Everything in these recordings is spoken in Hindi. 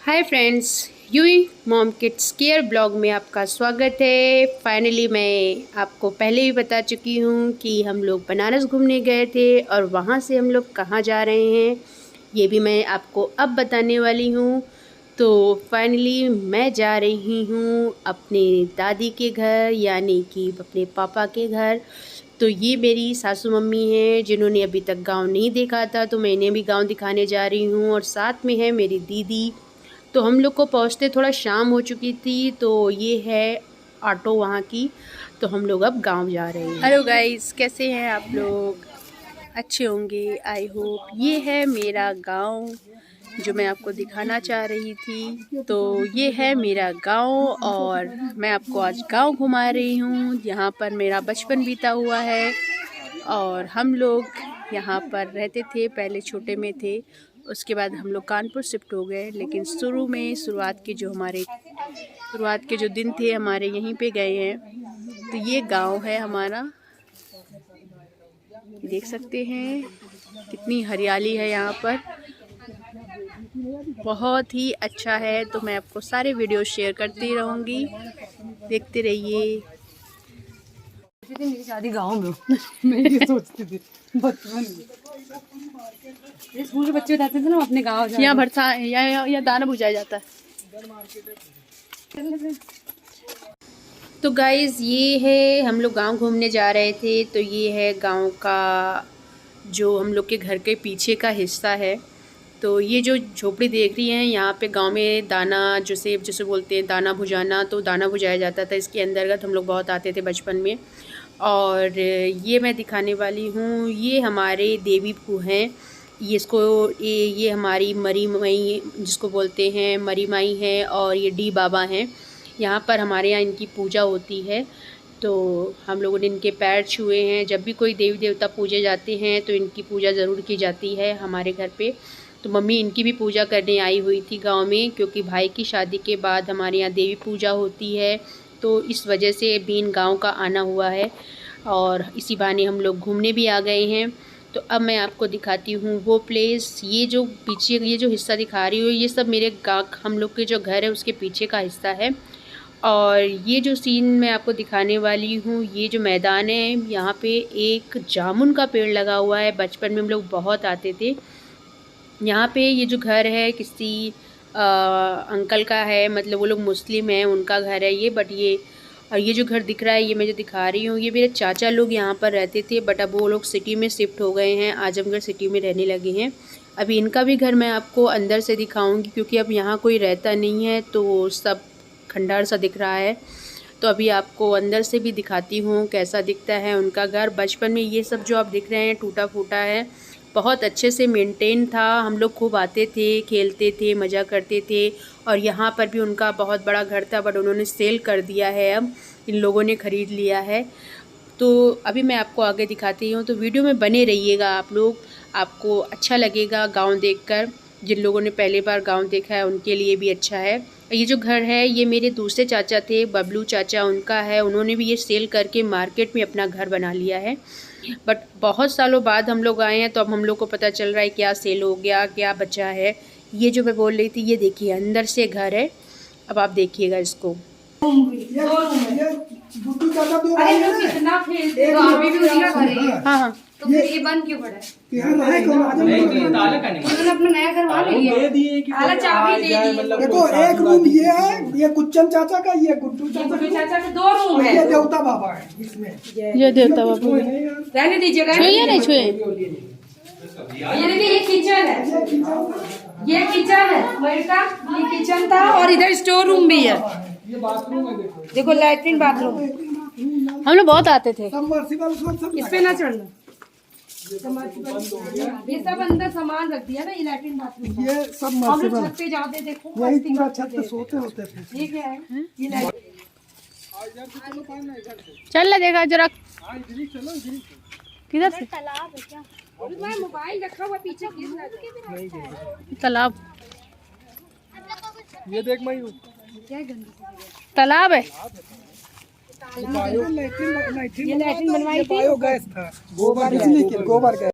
हाय फ्रेंड्स, यूई मॉम किड्स केयर ब्लॉग में आपका स्वागत है। फाइनली मैं आपको पहले ही बता चुकी हूँ कि हम लोग बनारस घूमने गए थे और वहाँ से हम लोग कहाँ जा रहे हैं ये भी मैं आपको अब बताने वाली हूँ। तो फाइनली मैं जा रही हूँ अपने दादी के घर, यानी कि अपने पापा के घर। तो ये मेरी सासू मम्मी हैं जिन्होंने अभी तक गांव नहीं देखा था, तो मैं इन्हें भी गांव दिखाने जा रही हूँ। और साथ में है मेरी दीदी। तो हम लोग को पहुँचते थोड़ा शाम हो चुकी थी। तो ये है ऑटो वहाँ की। तो हम लोग अब गांव जा रहे हैं। हेलो गाइस, कैसे हैं आप लोग? अच्छे होंगे आई होप। ये है मेरा गांव जो मैं आपको दिखाना चाह रही थी। तो ये है मेरा गांव और मैं आपको आज गांव घुमा रही हूँ। यहाँ पर मेरा बचपन बीता हुआ है और हम लोग यहाँ पर रहते थे, पहले छोटे में थे। उसके बाद हम लोग कानपुर शिफ्ट हो गए, लेकिन शुरुआत के जो दिन थे हमारे यहीं पे गए हैं। तो ये गांव है हमारा, देख सकते हैं कितनी हरियाली है यहाँ पर, बहुत ही अच्छा है। तो मैं आपको सारे वीडियो शेयर करती रहूँगी, देखते रहिए। मेरी शादी गाँव में मैं ये सोचती थी बचपन में। स्कूल के बच्चे बताते थे ना अपने गाँव यहाँ भरसा या दाना भुजाया जाता है। तो गाइज़ ये है, हम लोग गांव घूमने जा रहे थे। तो ये है गांव का जो हम लोग के घर के पीछे का हिस्सा है। तो ये जो झोपड़ी देख रही हैं, यहाँ पे गांव में दाना जैसे बोलते हैं दाना भुजाना, तो दाना भुजाया जाता था। इसके अंतर्गत हम लोग बहुत आते थे बचपन में। और ये मैं दिखाने वाली हूँ, ये हमारे देवी पू हैं। ये हमारी मरी माई जिसको बोलते हैं, मरी माई है। और ये डी बाबा हैं। यहाँ पर हमारे यहाँ इनकी पूजा होती है। तो हम लोगों ने इनके पैर छुए हैं। जब भी कोई देवी देवता पूजे जाते हैं तो इनकी पूजा ज़रूर की जाती है हमारे घर पे। तो मम्मी इनकी भी पूजा करने आई हुई थी गांव में, क्योंकि भाई की शादी के बाद हमारे यहाँ देवी पूजा होती है। तो इस वजह से बीन गांव का आना हुआ है और इसी बहाने हम लोग घूमने भी आ गए हैं। तो अब मैं आपको दिखाती हूँ वो प्लेस। ये जो पीछे ये जो हिस्सा दिखा रही हूँ, ये सब मेरे गाँव हम लोग के जो घर है उसके पीछे का हिस्सा है। और ये जो सीन मैं आपको दिखाने वाली हूँ, ये जो मैदान है, यहाँ पे एक जामुन का पेड़ लगा हुआ है। बचपन में हम लोग बहुत आते थे यहाँ पे। ये जो घर है किसी अंकल का है, मतलब वो लोग मुस्लिम हैं, उनका घर है ये। बट ये जो घर दिख रहा है, ये मैं जो दिखा रही हूँ, ये मेरे चाचा लोग यहाँ पर रहते थे। बट अब वो लोग सिटी में शिफ्ट हो गए हैं, आजमगढ़ सिटी में रहने लगे हैं। अभी इनका भी घर मैं आपको अंदर से दिखाऊंगी, क्योंकि अब यहाँ कोई रहता नहीं है, तो सब खंडहर सा दिख रहा है। तो अभी आपको अंदर से भी दिखाती हूँ कैसा दिखता है उनका घर। बचपन में ये सब जो आप दिख रहे हैं टूटा फूटा है, बहुत अच्छे से मेंटेन था। हम लोग खूब आते थे, खेलते थे, मज़ा करते थे। और यहाँ पर भी उनका बहुत बड़ा घर था, बट उन्होंने सेल कर दिया है, अब इन लोगों ने ख़रीद लिया है। तो अभी मैं आपको आगे दिखाती हूँ, तो वीडियो में बने रहिएगा आप लोग, आपको अच्छा लगेगा गांव देखकर। जिन लोगों ने पहली बार गांव देखा है उनके लिए भी अच्छा है। ये जो घर है ये मेरे दूसरे चाचा थे, बबलू चाचा, उनका है। उन्होंने भी ये सेल करके मार्केट में अपना घर बना लिया है। बट बहुत सालों बाद हम लोग आए हैं, तो अब हम लोग को पता चल रहा है क्या सेल हो गया, क्या बचा है। ये जो मैं बोल रही थी, ये देखिए अंदर से घर है। अब आप देखिएगा इसको। हाँ हाँ, तो फिर ये बंद क्यों पड़ा है? उन्होंने अपना नया घर वहाँ ले लिया, ताला चाबी दे दी। देखो एक रूम ये है, ये कुच्चन चाचा का, ये गुड्डू चाचा के 2 रूम है। ये देवता बाबा है इसमें। ये देवता बाबू रहने दीजिएगा, छुए नहीं छुए। ये देखिए ये किचन है, ये किचन है बेटा, ये किचन था। और इधर स्टोर रूम भी है, ये बाथरूम है। देखो लैट्रिन बाथरूम। हम लोग बहुत आते थे। सबमर्सिबल सब इस पे ना चढ़ना, ये सब अंदर सामान रख दिया ना, ये लैट्रिन बाथरूम। ये हम लोग सबमर्सिबल छत पे जाते देखो, वही पूरा छत पे सोते होते थे। ये क्या है? ये लैट्रिन। चल देखा जरा किधर से तालाब है क्या? मैं मोबाइल रखा हुआ पीछे, गिर ना जाए। तालाब, ये देख मैं क्या गंदी तालाब है। लैट्रिन ये लैट्रिन बनवाई थी। बायोगैस था, गोबर इसलिए गोबर गैस।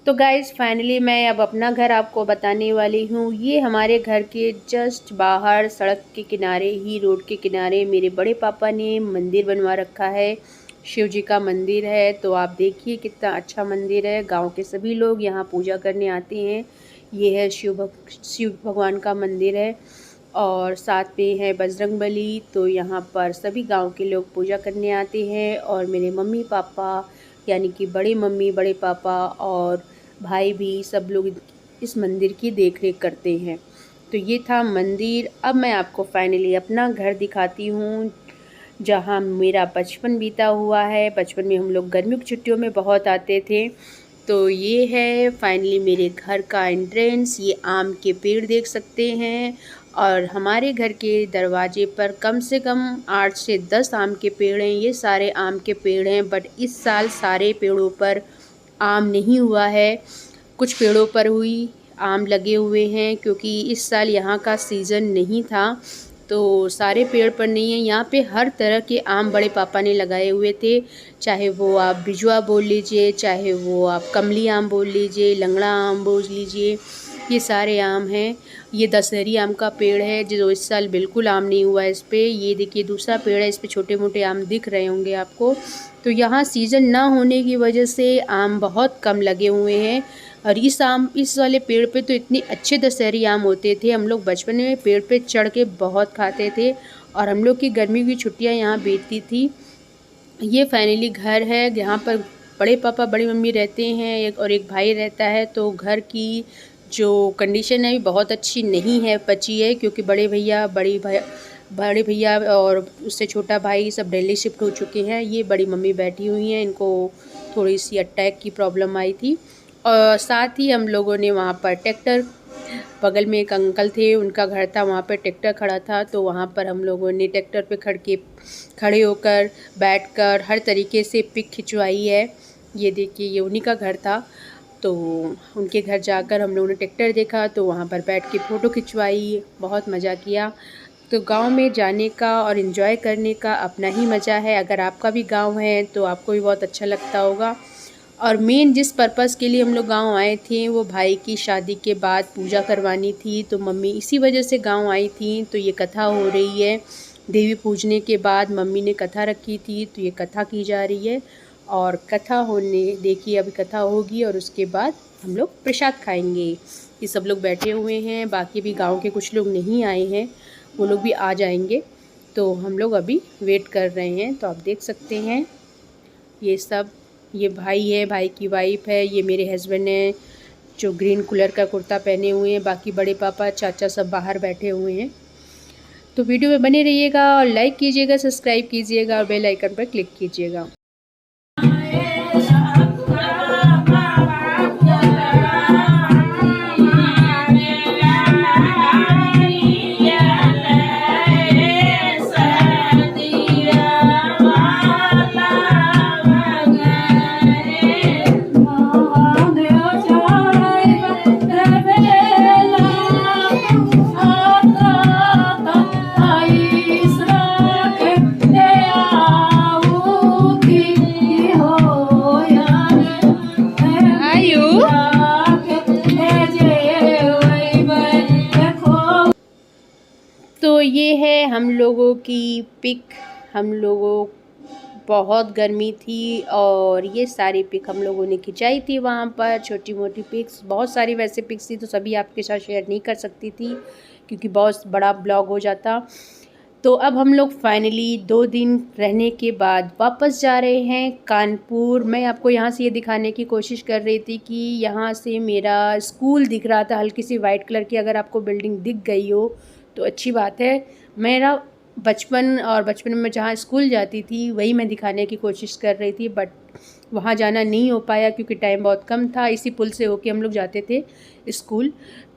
तो गाइज़ फाइनली मैं अब अपना घर आपको बताने वाली हूँ। ये हमारे घर के जस्ट बाहर सड़क के किनारे ही, रोड के किनारे मेरे बड़े पापा ने मंदिर बनवा रखा है। शिव जी का मंदिर है। तो आप देखिए कितना अच्छा मंदिर है। गांव के सभी लोग यहाँ पूजा करने आते हैं। ये है शिव भगवान का मंदिर है और साथ में है बजरंगबली। तो यहाँ पर सभी गांव के लोग पूजा करने आते हैं और मेरे मम्मी पापा यानी कि बड़े मम्मी, बड़े पापा और भाई भी सब लोग इस मंदिर की देखरेख करते हैं। तो ये था मंदिर। अब मैं आपको फाइनली अपना घर दिखाती हूँ जहाँ मेरा बचपन बीता हुआ है। बचपन में हम लोग गर्मियों की छुट्टियों में बहुत आते थे। तो ये है फाइनली मेरे घर का एंट्रेंस। ये आम के पेड़ देख सकते हैं और हमारे घर के दरवाजे पर कम से कम 8 से 10 आम के पेड़ हैं। ये सारे आम के पेड़ हैं, बट इस साल सारे पेड़ों पर आम नहीं हुआ है। कुछ पेड़ों पर हुई आम लगे हुए हैं क्योंकि इस साल यहाँ का सीज़न नहीं था। तो सारे पेड़ पर नहीं है। यहाँ पे हर तरह के आम बड़े पापा ने लगाए हुए थे, चाहे वो आप बिजुआ बोल लीजिए, चाहे वो आप कमली आम बोल लीजिए, लंगड़ा आम बोल लीजिए, ये सारे आम हैं। ये दशहरी आम का पेड़ है जो इस साल बिल्कुल आम नहीं हुआ है इस पर। ये देखिए दूसरा पेड़ है, इस पर छोटे मोटे आम दिख रहे होंगे आपको। तो यहाँ सीज़न ना होने की वजह से आम बहुत कम लगे हुए हैं। और इस वाले पेड़ पे तो इतने अच्छे दशहरी आम होते थे। हम लोग बचपन में पेड़ पे चढ़ के बहुत खाते थे और हम लोग की गर्मी की छुट्टियाँ यहाँ बीतती थी। ये फाइनली घर है जहाँ पर बड़े पापा बड़ी मम्मी रहते हैं, एक भाई रहता है। तो घर की जो कंडीशन है बहुत अच्छी नहीं है, बची है, क्योंकि बड़े भैया और उससे छोटा भाई सब दिल्ली शिफ्ट हो चुके हैं। ये बड़ी मम्मी बैठी हुई हैं, इनको थोड़ी सी अटैक की प्रॉब्लम आई थी। और साथ ही हम लोगों ने वहाँ पर ट्रैक्टर, बगल में एक अंकल थे उनका घर था, वहाँ पर ट्रैक्टर खड़ा था। तो वहाँ पर हम लोगों ने ट्रैक्टर पे खड़े होकर बैठकर हर तरीके से पिक खिंचवाई है। ये देखिए ये उन्हीं का घर था। तो उनके घर जाकर हम लोगों ने ट्रैक्टर देखा, तो वहाँ पर बैठ के फ़ोटो खिंचवाई, बहुत मज़ा किया। तो गांव में जाने का और इन्जॉय करने का अपना ही मज़ा है। अगर आपका भी गांव है तो आपको भी बहुत अच्छा लगता होगा। और मेन जिस पर्पज़ के लिए हम लोग गांव आए थे वो भाई की शादी के बाद पूजा करवानी थी। तो मम्मी इसी वजह से गांव आई थी। तो ये कथा हो रही है, देवी पूजने के बाद मम्मी ने कथा रखी थी, तो ये कथा की जा रही है। और कथा होने देखिए अभी कथा होगी और उसके बाद हम लोग प्रसाद खाएंगे। ये सब लोग बैठे हुए हैं, बाकी भी गांव के कुछ लोग नहीं आए हैं, वो लोग भी आ जाएंगे। तो हम लोग अभी वेट कर रहे हैं। तो आप देख सकते हैं ये सब, ये भाई है, भाई की वाइफ है, ये मेरे हस्बैंड हैं जो ग्रीन कलर का कुर्ता पहने हुए हैं। बाकी बड़े पापा चाचा सब बाहर बैठे हुए हैं। तो वीडियो में बने रहिएगा और लाइक कीजिएगा, सब्सक्राइब कीजिएगा और बेल आइकन पर क्लिक कीजिएगा। तो ये है हम लोगों की पिक। हम लोगों बहुत गर्मी थी और ये सारी पिक हम लोगों ने खिंचाई थी वहाँ पर, छोटी मोटी पिक्स, बहुत सारी वैसे पिक्स थी तो सभी आपके साथ शेयर नहीं कर सकती थी क्योंकि बहुत बड़ा ब्लॉग हो जाता। तो अब हम लोग फाइनली 2 दिन रहने के बाद वापस जा रहे हैं कानपुर। मैं आपको यहाँ से ये दिखाने की कोशिश कर रही थी कि यहाँ से मेरा स्कूल दिख रहा था, हल्की सी वाइट कलर की। अगर आपको बिल्डिंग दिख गई हो तो अच्छी बात है। मेरा बचपन और बचपन में जहाँ स्कूल जाती थी वही मैं दिखाने की कोशिश कर रही थी, बट वहाँ जाना नहीं हो पाया क्योंकि टाइम बहुत कम था। इसी पुल से होके हम लोग जाते थे स्कूल।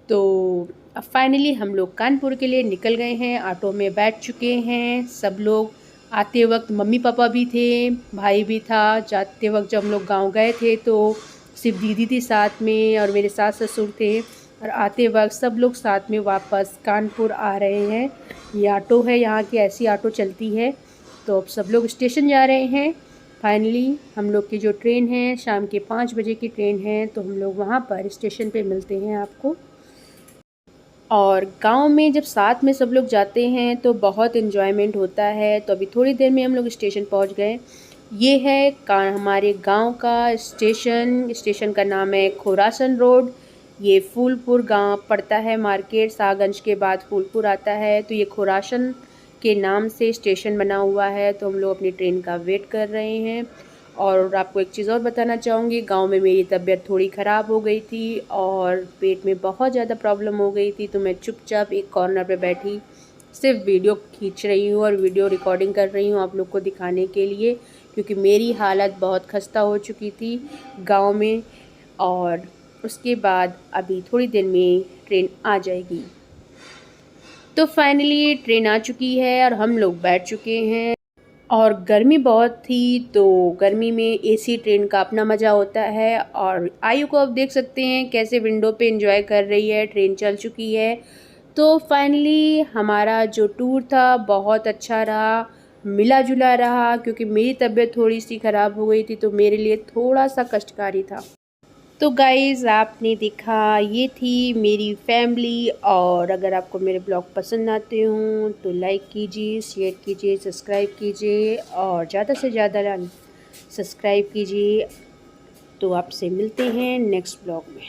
तो अब फाइनली हम लोग कानपुर के लिए निकल गए हैं, ऑटो में बैठ चुके हैं सब लोग। आते वक्त मम्मी पापा भी थे, भाई भी था। जाते वक्त जब हम लोग गाँव गए थे तो सिर्फ दीदी थी साथ में और मेरे सास ससुर थे, और आते वक्त सब लोग साथ में वापस कानपुर आ रहे हैं। ये ऑटो है, यहाँ की ऐसी ऑटो चलती है। तो अब सब लोग स्टेशन जा रहे हैं। फाइनली हम लोग की जो ट्रेन है शाम के 5 बजे की ट्रेन है, तो हम लोग वहाँ पर स्टेशन पे मिलते हैं आपको। और गांव में जब साथ में सब लोग जाते हैं तो बहुत इन्जॉयमेंट होता है। तो अभी थोड़ी देर में हम लोग स्टेशन पहुँच गए। ये है हमारे गांव का स्टेशन का नाम है खोरासन रोड। ये फूलपुर गांव पड़ता है, मार्केट शाहगंज के बाद फूलपुर आता है। तो ये खोरासन के नाम से स्टेशन बना हुआ है। तो हम लोग अपनी ट्रेन का वेट कर रहे हैं। और आपको एक चीज़ और बताना चाहूँगी, गांव में मेरी तबीयत थोड़ी ख़राब हो गई थी और पेट में बहुत ज़्यादा प्रॉब्लम हो गई थी। तो मैं चुपचाप एक कॉर्नर पे बैठी सिर्फ वीडियो खींच रही हूँ और वीडियो रिकॉर्डिंग कर रही हूँ आप लोग को दिखाने के लिए, क्योंकि मेरी हालत बहुत खस्ता हो चुकी थी गांव में। और उसके बाद अभी थोड़ी देर में ट्रेन आ जाएगी। तो फाइनली ट्रेन आ चुकी है और हम लोग बैठ चुके हैं। और गर्मी बहुत थी, तो गर्मी में एसी ट्रेन का अपना मज़ा होता है। और आयु को आप देख सकते हैं कैसे विंडो पे एंजॉय कर रही है, ट्रेन चल चुकी है। तो फाइनली हमारा जो टूर था बहुत अच्छा रहा, मिला जुला रहा, क्योंकि मेरी तबीयत थोड़ी सी ख़राब हो गई थी तो मेरे लिए थोड़ा सा कष्टकारी था। तो गाइज़ आपने देखा, ये थी मेरी फैमिली। और अगर आपको मेरे ब्लॉग पसंद आते हों तो लाइक कीजिए, शेयर कीजिए, सब्सक्राइब कीजिए और ज़्यादा से ज़्यादा सब्सक्राइब कीजिए। तो आपसे मिलते हैं नेक्स्ट ब्लॉग में।